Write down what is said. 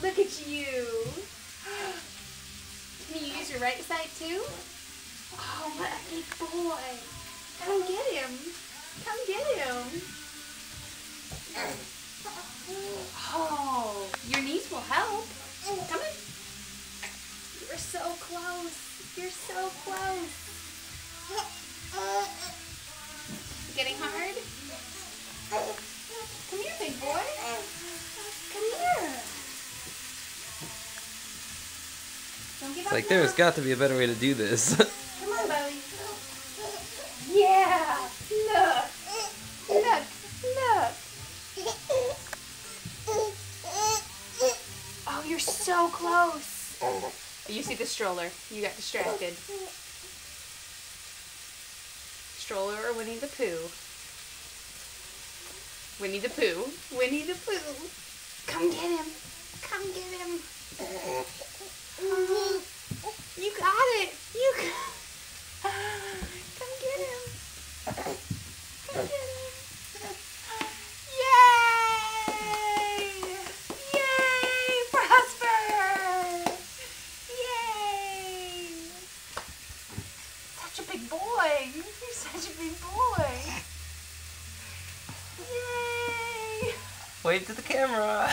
Look at you. Can you use your right side too? Oh, what a big boy. Come get him. Come get him. Oh, your knees will help. Come in. You're so close. You're so close. Getting hard? Come here, big boy. Come here. Don't give It's up like now. there's got to be a better way to do this. Come on, Bowie. Yeah. Look. Look. Look. Oh, you're so close. You see the stroller. You got distracted. Stroller or Winnie the Pooh? Winnie the Pooh. Winnie the Pooh. Come get him. Come get him. You got it. You got Come get him. Come get him. Yay! Yay, Prosper! Yay! Such a big boy. You're such a big boy. Yay! Wave to the camera.